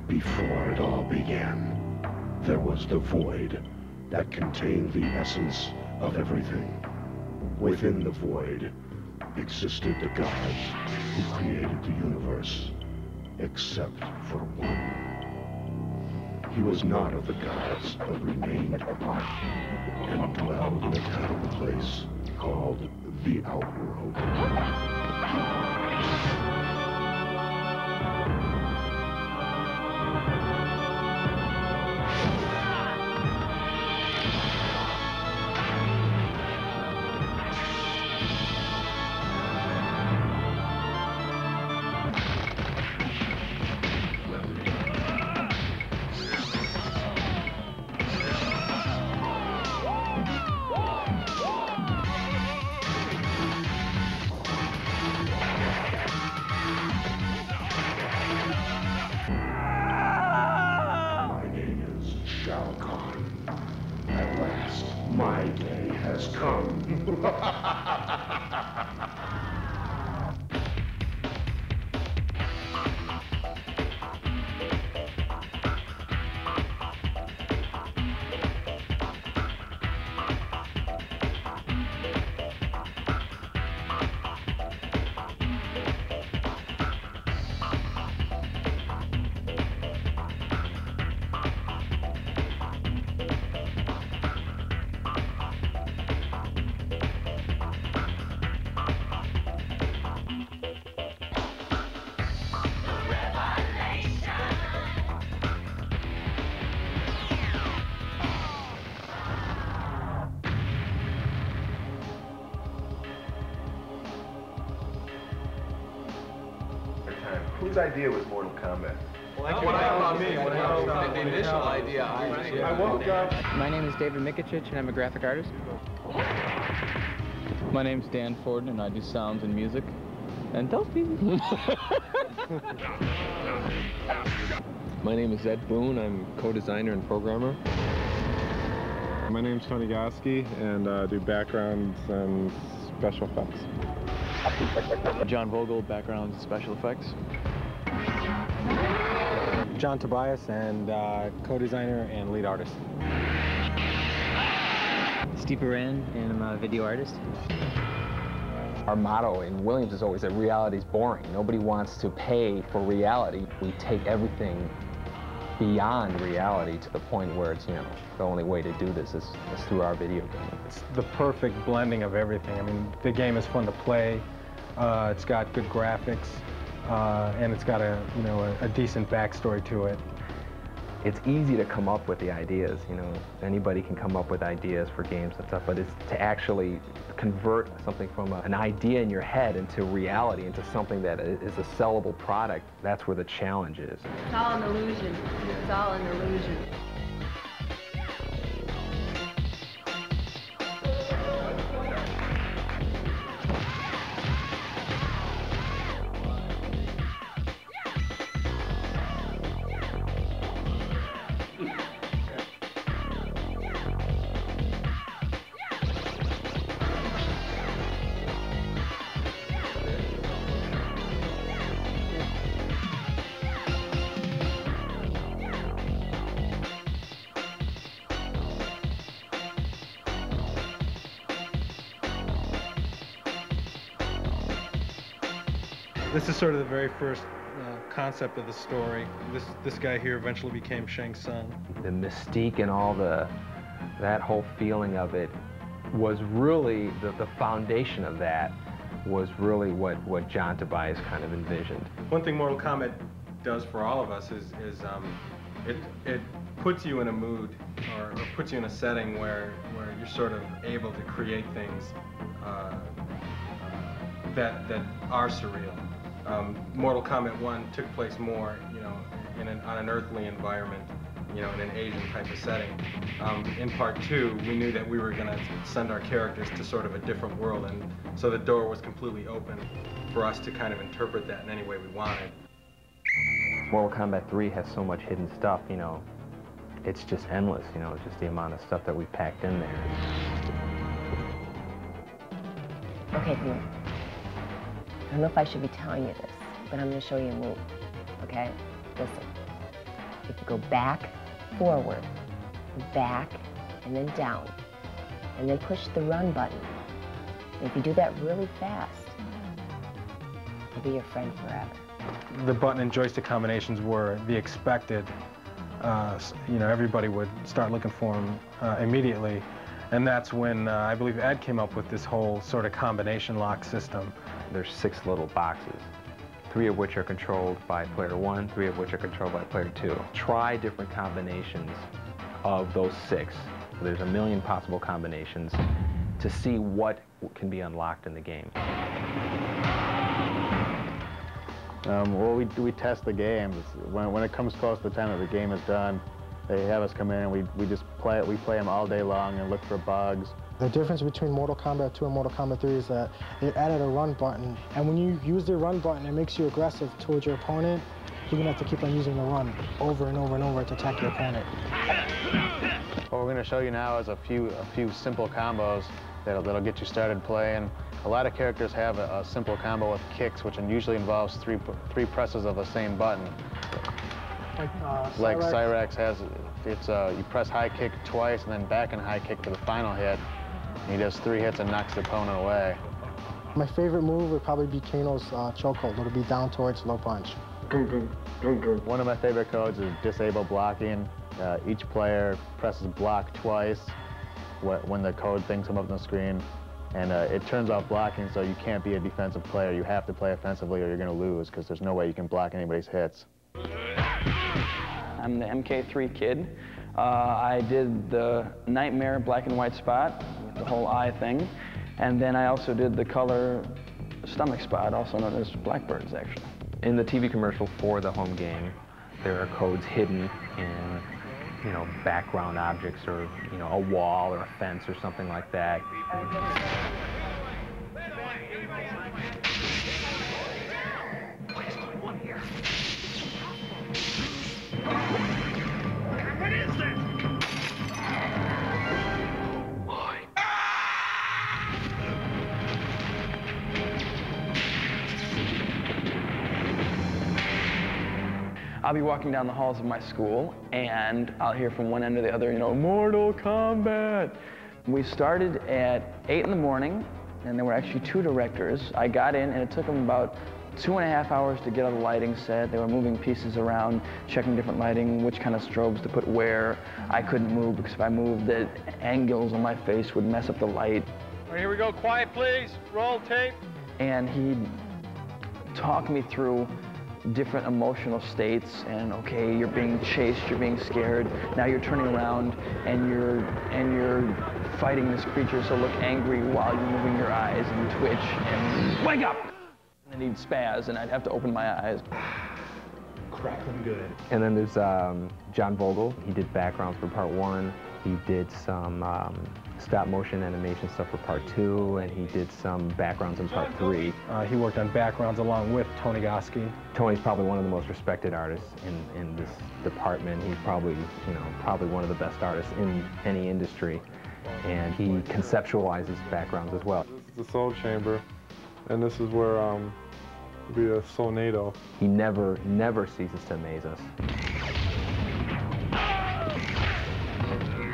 Before it all began, there was the void that contained the essence of everything. Within the void existed the gods who created the universe, except for one. He was not of the gods, but remained and dwelled in a terrible place called the Outworld. At last, my day has come. Whose idea was Mortal Kombat? The initial idea, I woke up. My name is David Mikicic, and I'm a graphic artist. My name's Dan Forden, and I do sounds and music. And Delphi. My name is Ed Boone. I'm co-designer and programmer. My name's Tony Goski, and I do backgrounds and special effects. John Vogel, backgrounds and special effects. John Tobias, and co-designer and lead artist. Steve Baran, and I'm a video artist. Our motto in Williams is always that reality's boring. Nobody wants to pay for reality. We take everything beyond reality to the point where it's, the only way to do this is through our video game. It's the perfect blending of everything. I mean, the game is fun to play. It's got good graphics, and it's got a decent backstory to it. It's easy to come up with the ideas, anybody can come up with ideas for games and stuff, but it's to actually convert something from an idea in your head into reality, into something that is a sellable product. That's where the challenge is. It's all an illusion. It's all an illusion. This is sort of the very first concept of the story. This guy here eventually became Shang Tsung. The mystique and all that whole feeling of it was really, the foundation of that was really what John Tobias kind of envisioned. One thing Mortal Kombat does for all of us is it puts you in a mood or puts you in a setting where you're sort of able to create things that are surreal. Mortal Kombat 1 took place more, on an earthly environment, in an Asian type of setting. In part 2, we knew that we were going to send our characters to sort of a different world, and so the door was completely open for us to kind of interpret that in any way we wanted. Mortal Kombat 3 has so much hidden stuff, it's just endless, it's just the amount of stuff that we packed in there. Okay, come here. I don't know if I should be telling you this, but I'm going to show you a move, okay? Listen. You have to go back, forward, back, and then down. And then push the run button. And if you do that really fast, he'll be your friend forever. The button and joystick combinations were the expected. You know, everybody would start looking for them immediately. And that's when I believe Ed came up with this whole sort of combination lock system. There's 6 little boxes, 3 of which are controlled by player 1, 3 of which are controlled by player 2. Try different combinations of those 6. There's a million possible combinations to see what can be unlocked in the game. Well, we test the games. When it comes close to the time that the game is done, they have us come in and we just play it. We play them all day long and look for bugs. The difference between Mortal Kombat 2 and Mortal Kombat 3 is that it added a run button. And when you use the run button, it makes you aggressive towards your opponent. You're gonna have to keep on using the run over and over and over to attack your opponent. What we're gonna show you now is a few simple combos that'll get you started playing. A lot of characters have a simple combo with kicks, which usually involves three presses of the same button. Like Cyrax has, you press high kick twice and then back and high kick for the final hit. And he does 3 hits and knocks the opponent away. My favorite move would probably be Kano's chokehold. It'll be down towards low punch. One of my favorite codes is disable blocking. Each player presses block twice when the code things come up on the screen. And it turns off blocking, so you can't be a defensive player. You have to play offensively or you're going to lose, because there's no way you can block anybody's hits. I'm the MK3 kid. I did the Nightmare black and white spot, the whole eye thing. And then I also did the color stomach spot, also known as Blackbirds, actually. In the TV commercial for the home game, there are codes hidden in, you know, background objects or, you know, a wall or a fence or something like that. What is this? I'll be walking down the halls of my school, and I'll hear from one end to the other, you know, Mortal Kombat. We started at 8 in the morning, and there were actually 2 directors. I got in, and it took them about 2.5 hours to get all the lighting set. They were moving pieces around, checking different lighting, which kind of strobes to put where. I couldn't move, because if I moved, the angles on my face would mess up the light. All right, here we go. Quiet, please. Roll tape. And he'd talk me through different emotional states, and okay, you're being chased, you're being scared, now you're turning around and you're fighting this creature, so look angry while you're moving your eyes and twitch and wake up! And then he'd spaz and I'd have to open my eyes. Crackling good. And then there's John Vogel. He did backgrounds for part 1. He did some stop motion animation stuff for part 2, and he did some backgrounds in part 3. He worked on backgrounds along with Tony Goski. Tony's probably one of the most respected artists in this department. He's probably, you know, probably one of the best artists in any industry, and he conceptualizes backgrounds as well. This is the Soul Chamber, and this is where it'll be a Soulnado. He never ceases to amaze us.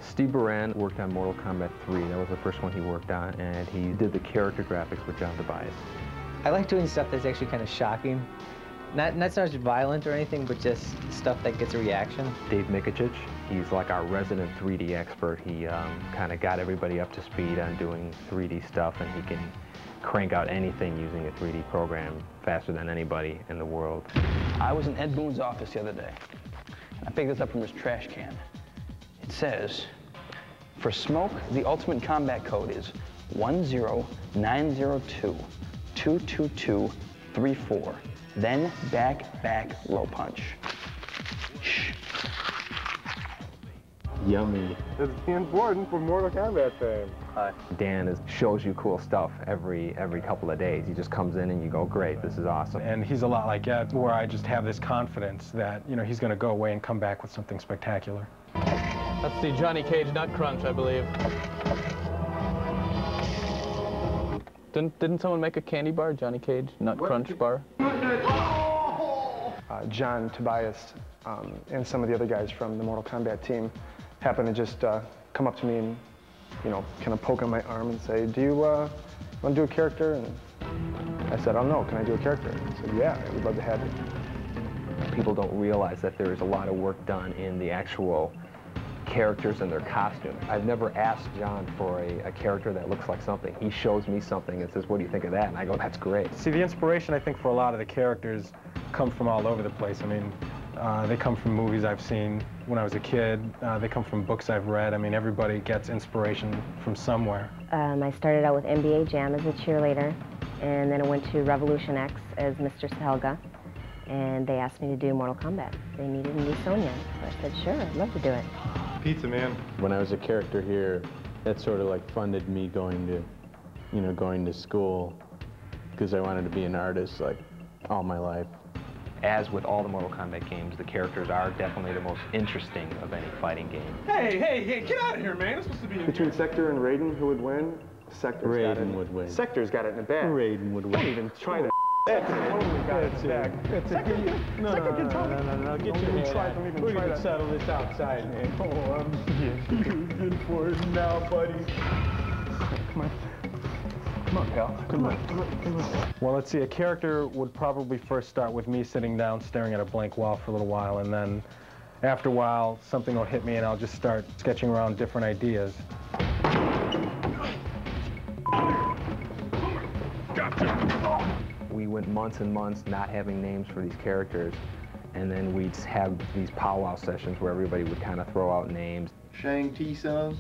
Steve Baran worked on Mortal Kombat 3. That was the first one he worked on, and he did the character graphics with John Tobias. I like doing stuff that's actually kind of shocking. Not so much violent or anything, but just stuff that gets a reaction. Dave Mikuchich, he's like our resident 3D expert. He kind of got everybody up to speed on doing 3D stuff, and he can crank out anything using a 3D program faster than anybody in the world. I was in Ed Boon's office the other day. I picked this up from his trash can. It says, for smoke, the ultimate combat code is 10902-22234. Then back, low punch. Shh. Yummy. It's important for Mortal Kombat fame. Dan shows you cool stuff every couple of days. He just comes in and you go, great, this is awesome. And he's a lot like Ed, where I just have this confidence that, you know, he's going to go away and come back with something spectacular. That's the Johnny Cage Nut Crunch, I believe. Didn't someone make a candy bar, Johnny Cage Nut Crunch bar? John, Tobias, and some of the other guys from the Mortal Kombat team happened to just come up to me and, you know, kind of poke on my arm and say, do you want to do a character? And I said, oh no, can I do a character? He said, yeah, I would love to have you. People don't realize that there is a lot of work done in the actual characters and their costume. I've never asked John for a character that looks like something. He shows me something and says, what do you think of that? And I go, that's great. See, the inspiration, I think, for a lot of the characters come from all over the place. I mean, they come from movies I've seen when I was a kid. They come from books I've read. I mean, everybody gets inspiration from somewhere. I started out with NBA Jam as a cheerleader, and then I went to Revolution X as Mr. Helga, and they asked me to do Mortal Kombat. They needed a new Sonya, so I said, sure, I'd love to do it. Pizza Man. When I was a character here, that sort of like funded me going to school, because I wanted to be an artist like all my life. As with all the Mortal Kombat games, the characters are definitely the most interesting of any fighting game. Hey, get out of here, man. It's supposed to be Between Sector and Raiden, who would win? Raiden would win. Sector's got it in the bag. Raiden would win. Don't even try to. That's totally got it in the bag. Sector can tell me. No, get your head out. We're going to settle this outside, man. Oh, I'm good for it now, buddy. Come on. Come on, pal. Come on. Well, let's see, a character would probably first start with me sitting down, staring at a blank wall for a little while, and then after a while, something will hit me and I'll just start sketching around different ideas. We went months and months not having names for these characters, and then we'd have these powwow sessions where everybody would kind of throw out names. Shang Tsung.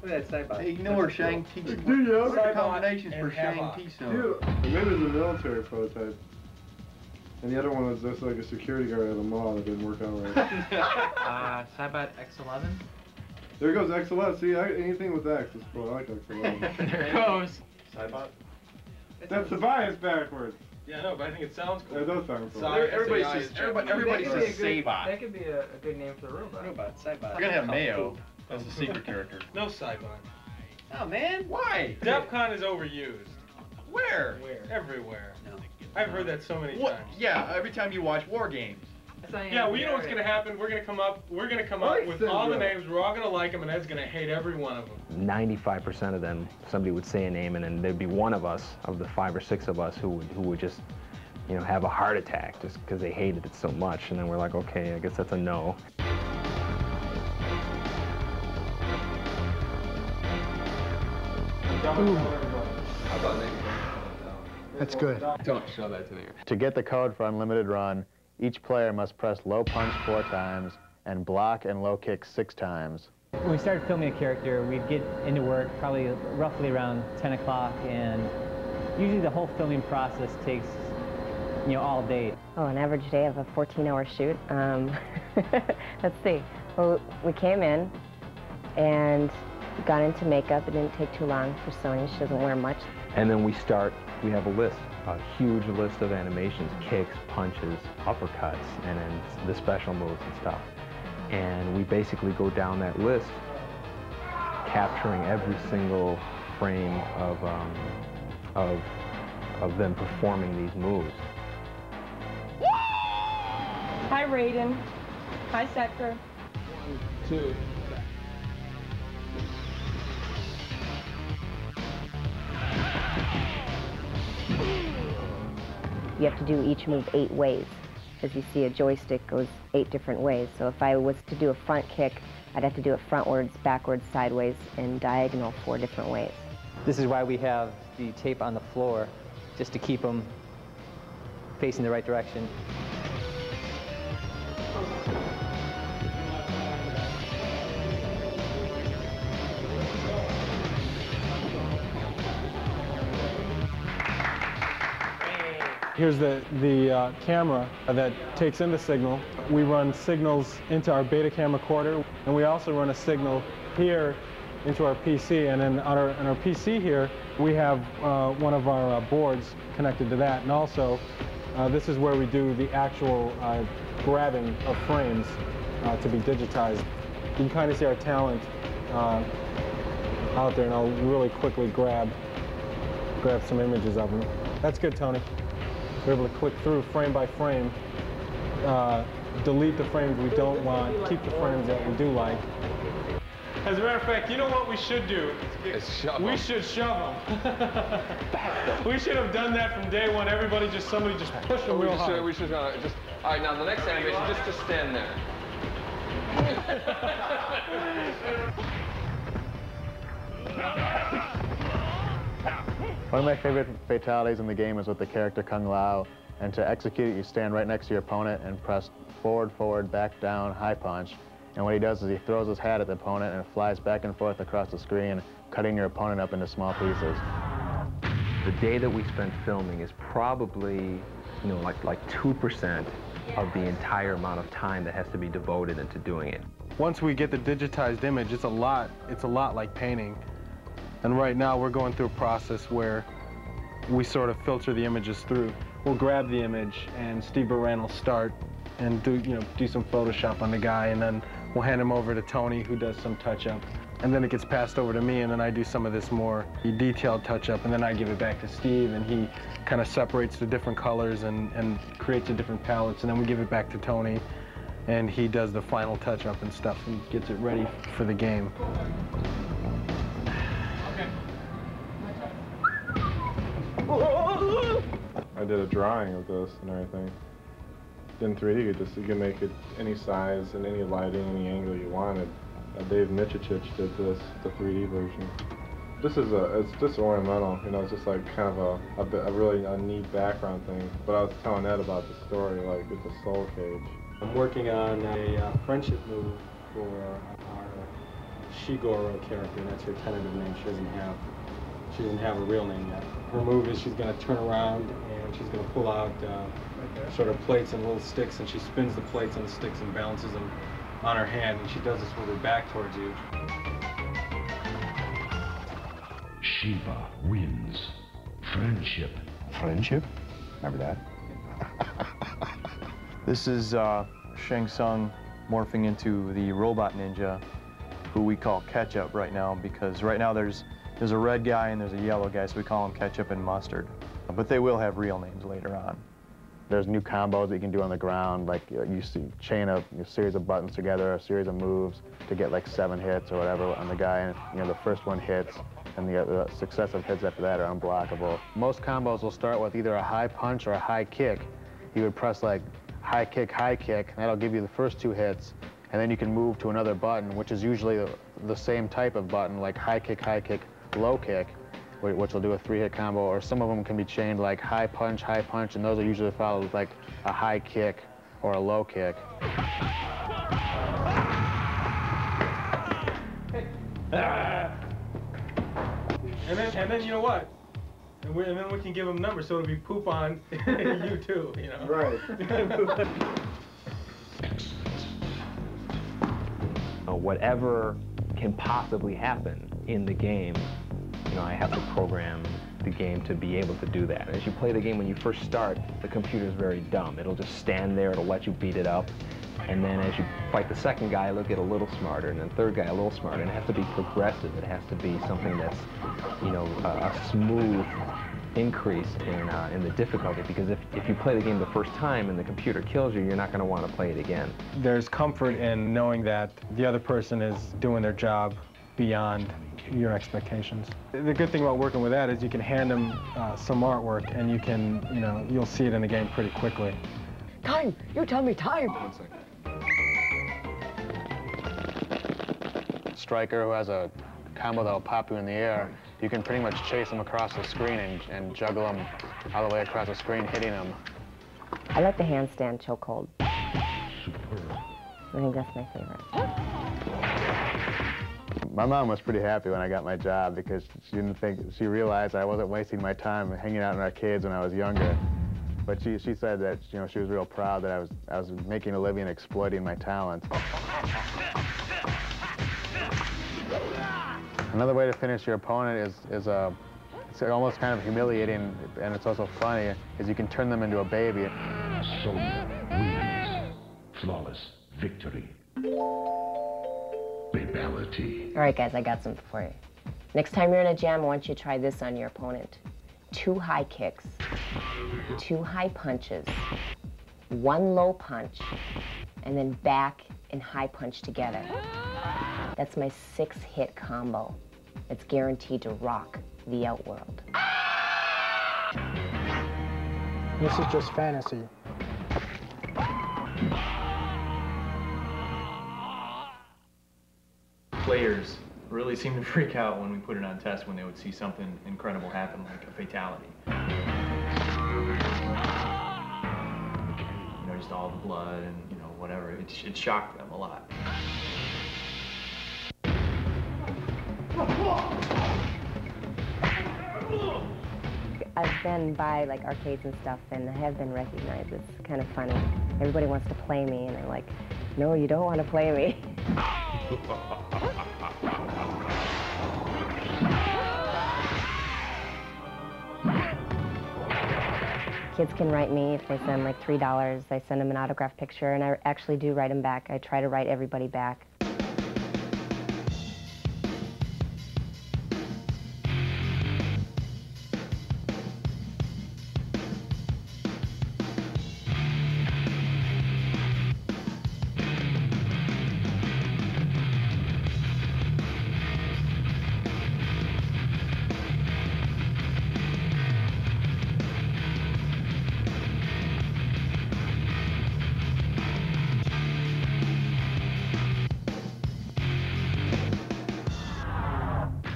Look at that Saibot. Hey, you know where Shang Tsung? Dude, yeah, what are the combinations for Shang Tsung? Dude, maybe it was a military prototype. And the other one was just like a security guard at a mall that didn't work out right. Saibot X11. There goes X11. See, anything with X is cool. I like X11. There it goes. Saibot? That's the bias backwards. Yeah, no, but I think it sounds cool. It does sound cool. Everybody says Saibot. That could be a good name for the robot. Saibot. We're gonna have Mayo as a secret character. No Saibot. Oh man, why? DEFCON is overused. Where? Everywhere. No. I've heard that so many times. Yeah, every time you watch War Games. Yeah, well, you know what's gonna happen? We're gonna come up with all the names. We're all gonna like them, and Ed's gonna hate every one of them. 95% of them, somebody would say a name, and then there'd be one of us, of the 5 or 6 of us, who would just, you know, have a heart attack just because they hated it so much. And then we're like, okay, I guess that's a no. That's good. Don't show that to me. To get the code for Unlimited Run, each player must press low punch 4 times and block and low kick 6 times. When we started filming a character, we'd get into work probably roughly around 10 o'clock, and usually the whole filming process takes, you know, all day. Oh, an average day of a 14-hour shoot? Let's see. Well, we came in and got into makeup. It didn't take too long for Sonya. She doesn't wear much. And then we have a list, a huge list of animations, kicks, punches, uppercuts, and then the special moves and stuff. And we basically go down that list, capturing every single frame of them performing these moves. Hi, Raiden. Hi, Sector. 1, 2. You have to do each move 8 ways. As you see, a joystick goes 8 different ways. So if I was to do a front kick, I'd have to do it frontwards, backwards, sideways, and diagonal 4 different ways. This is why we have the tape on the floor, just to keep them facing the right direction. Here's the camera that takes in the signal. We run signals into our beta cam recorder, and we also run a signal here into our PC. And then on our PC here, we have one of our boards connected to that. And also, this is where we do the actual grabbing of frames to be digitized. You can kind of see our talent out there, and I'll really quickly grab some images of them. That's good, Tony. We're able to click through frame by frame delete the frames we don't want, keep the frames that we do like. As a matter of fact, you know what we should do? We should shove them. We should have done that from day one. Somebody just push them real hard. We should just. All right, now the next animation, just to stand there. One of my favorite fatalities in the game is with the character Kung Lao, and to execute it, you stand right next to your opponent and press forward, forward, back, down, high punch. And what he does is he throws his hat at the opponent and it flies back and forth across the screen, cutting your opponent up into small pieces. The day that we spent filming is probably, like 2% of the entire amount of time that has to be devoted into doing it. Once we get the digitized image, it's a lot like painting. And right now we're going through a process where we sort of filter the images through. We'll grab the image and Steve Baran will start and do some Photoshop on the guy, and then we'll hand him over to Tony, who does some touch-up. And then it gets passed over to me, and then I do some of this more detailed touch-up, and then I give it back to Steve, and he kind of separates the different colors and creates the different palettes, and then we give it back to Tony, and he does the final touch-up and stuff and gets it ready for the game. I did a drawing of this and everything. In 3D, you can make it any size and any lighting, any angle you wanted. Dave Michich did this, the 3D version. It's just ornamental, it's just like kind of a really neat background thing. But I was telling Ed about the story, like it's a soul cage. I'm working on a friendship move for our Shigoro character. That's her tentative name. She doesn't have a real name yet. Her move is she's going to turn around and she's going to pull out sort of plates and little sticks, and she spins the plates and the sticks and balances them on her hand, and she does this with her back towards you. Shiva wins. Friendship. Friendship? Remember that? This is Shang Tsung morphing into the robot ninja, who we call Ketchup right now, because right now there's a red guy and there's a yellow guy, so we call them Ketchup and Mustard. But they will have real names later on. There's new combos that you can do on the ground, like you chain a series of buttons together, a series of moves to get like 7 hits or whatever on the guy, and the first one hits, and the successive hits after that are unblockable. Most combos will start with either a high punch or a high kick. You would press like high kick, and that'll give you the first 2 hits, and then you can move to another button, which is usually the same type of button, like high kick, low kick, which will do a 3-hit combo, or some of them can be chained like high punch, and those are usually followed with like a high kick or a low kick. And then you know what? And then we can give them numbers, so it'll be poop on you too, Right. Whatever can possibly happen in the game, I have to program the game to be able to do that. As you play the game, when you first start, the computer's very dumb. It'll just stand there, it'll let you beat it up, and then as you fight the second guy, it'll get a little smarter, and then the third guy a little smarter, and it has to be progressive. It has to be something that's, a smooth increase in the difficulty, because if you play the game the first time and the computer kills you, you're not going to want to play it again. There's comfort in knowing that the other person is doing their job beyond your expectations. The good thing about working with that is you can hand them some artwork, and you can, you'll see it in the game pretty quickly. Time! You tell me time! 1 second. Striker, who has a combo that'll pop you in the air, you can pretty much chase them across the screen and juggle them all the way across the screen, hitting them. I like the handstand chokehold. Superb. I think that's my favorite. My mom was pretty happy when I got my job, because she realized I wasn't wasting my time hanging out in arcades when I was younger. But she said that she was real proud that I was making a living exploiting my talent. Another way to finish your opponent is it's almost kind of humiliating, and it's also funny, is you can turn them into a baby. Sonya wins. Flawless victory. Babality. All right, guys, I got something for you. Next time you're in a jam, I want you to try this on your opponent. 2 high kicks, 2 high punches, one low punch, and then back and high punch together. That's my 6-hit combo. It's guaranteed to rock the outworld. This is just fantasy. Players really seem to freak out when we put it on test when they would see something incredible happen, like a fatality. You know, just all the blood and, you know, whatever. It shocked them a lot. I've been by like arcades and stuff and I have been recognized. It's kind of funny. Everybody wants to play me and I'm like, no, you don't want to play me. Kids can write me if they send like $3. I send them an autographed picture and I actually do write them back. I try to write everybody back.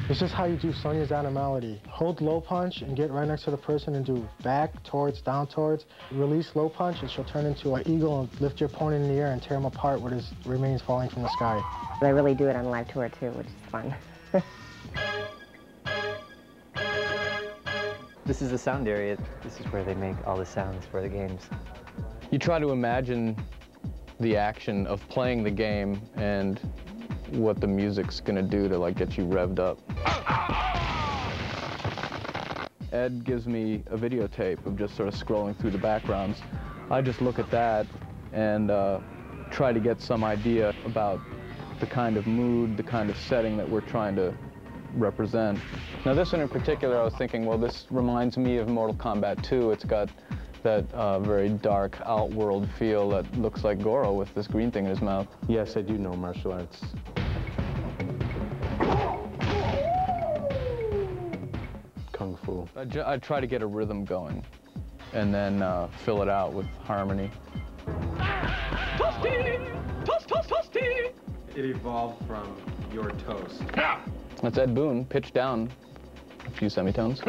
This is how you do Sonya's animality. Hold low punch and get right next to the person and do back towards, down towards. Release low punch and she'll turn into an eagle and lift your opponent in the air and tear him apart with his remains falling from the sky. I really do it on live tour too, which is fun. This is the sound area. This is where they make all the sounds for the games. You try to imagine the action of playing the game and what the music's gonna do to like get you revved up. Ed gives me a videotape of just sort of scrolling through the backgrounds. I just look at that and try to get some idea about the kind of mood, the kind of setting that we're trying to represent. Now this one in particular, I was thinking, well, this reminds me of Mortal Kombat 2. It's got that very dark outworld feel that looks like Goro with this green thing in his mouth. Yes, I do know martial arts. Kung Fu. I try to get a rhythm going and then fill it out with harmony. Toasty! Toast, toast, toasty! It evolved from your toast. That's Ed Boon, pitched down a few semitones.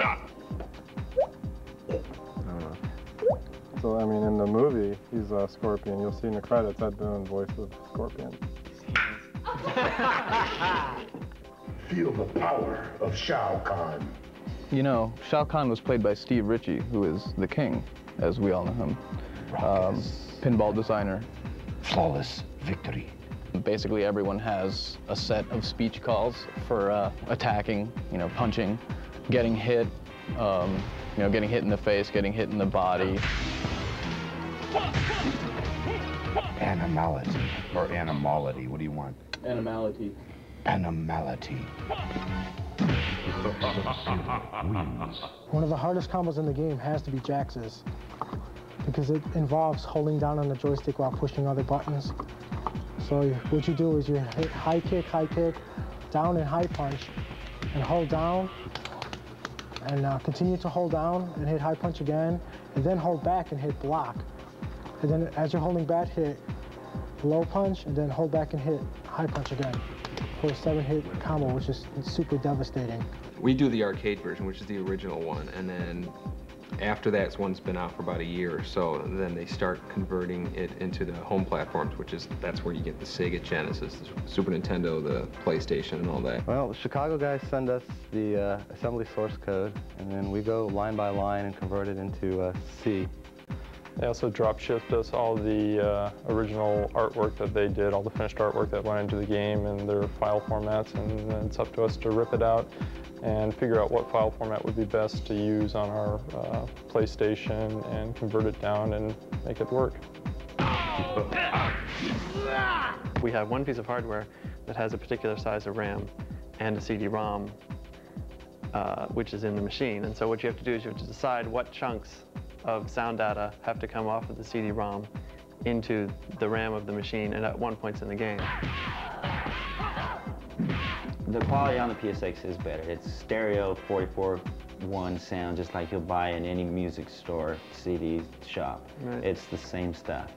So, I mean, in the movie, he's a Scorpion. You'll see in the credits, Ed Boon, voice of Scorpion. Feel the power of Shao Kahn. You know, Shao Kahn was played by Steve Ritchie, who is the king, as we all know him. Pinball designer. Flawless victory. Basically, everyone has a set of speech calls for attacking, you know, punching, getting hit, you know, getting hit in the face, getting hit in the body. Animality, or animality, what do you want? Animality. Animality. One of the hardest combos in the game has to be Jax's, because it involves holding down on the joystick while pushing other buttons. So what you do is you hit high kick, down and high punch, and hold down, and continue to hold down and hit high punch again, and then hold back and hit block. And then as you're holding back, hit low punch, and then hold back and hit high punch again for a 7-hit combo, which is super devastating. We do the arcade version, which is the original one, and then after that's one's been out for about a year or so, then they start converting it into the home platforms, that's where you get the Sega Genesis, the Super Nintendo, the PlayStation, and all that. Well, the Chicago guys send us the assembly source code, and then we go line by line and convert it into C. They also drop shipped us all the original artwork that they did, all the finished artwork that went into the game and their file formats, and then it's up to us to rip it out and figure out what file format would be best to use on our PlayStation and convert it down and make it work. We have one piece of hardware that has a particular size of RAM and a CD-ROM, which is in the machine. And so what you have to do is you have to decide what chunks of sound data have to come off of the CD-ROM into the RAM of the machine, and at one point in the game. The quality on the PSX is better. It's stereo 44.1 sound, just like you'll buy in any music store, CD shop. Right. It's the same stuff.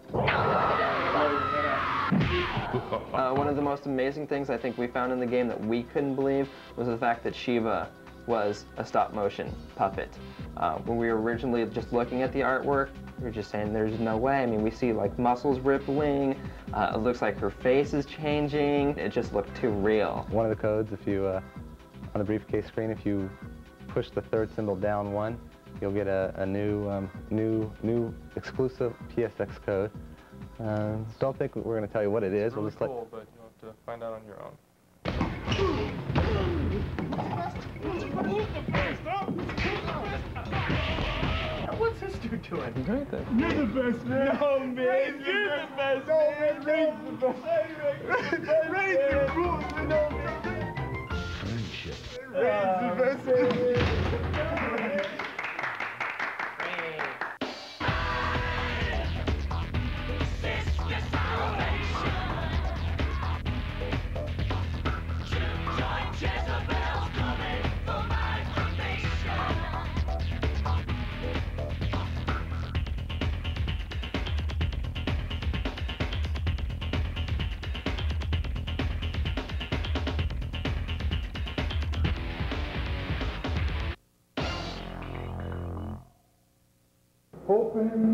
One of the most amazing things I think we found in the game that we couldn't believe was the fact that Shiva was a stop-motion puppet. When we were originally just looking at the artwork, we were just saying there's no way. I mean, we see like muscles rippling, it looks like her face is changing, it just looked too real. One of the codes, if you, on the briefcase screen, if you push the third symbol down 1, you'll get a new exclusive PSX code. Don't think we're going to tell you what it is. Really We'll just cool, but you'll have to find out on your own. What's this dude doing? Right there. You're the best, man. No, man. You're the best, man. Ray's the best. Ray's the rules, man. No, man. Friendship. Ray's the best, man.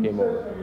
Game over.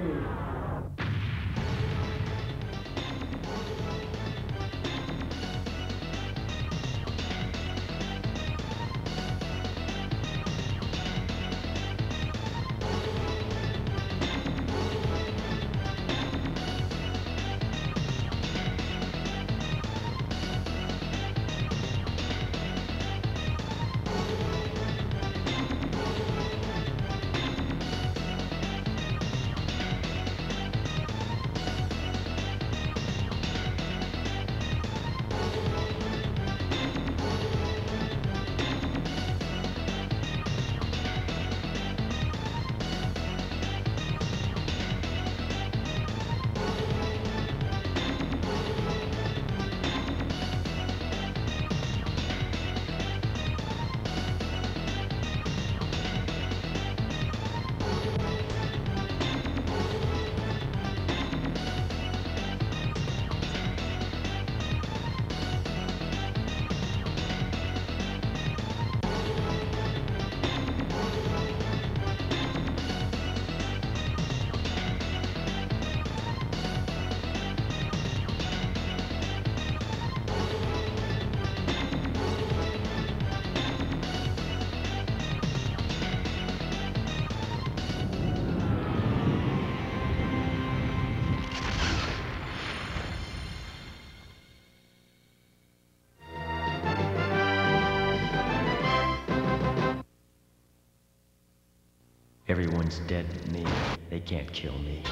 Everyone's dead but me. They can't kill me.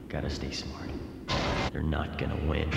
Gotta stay smart. They're not gonna win.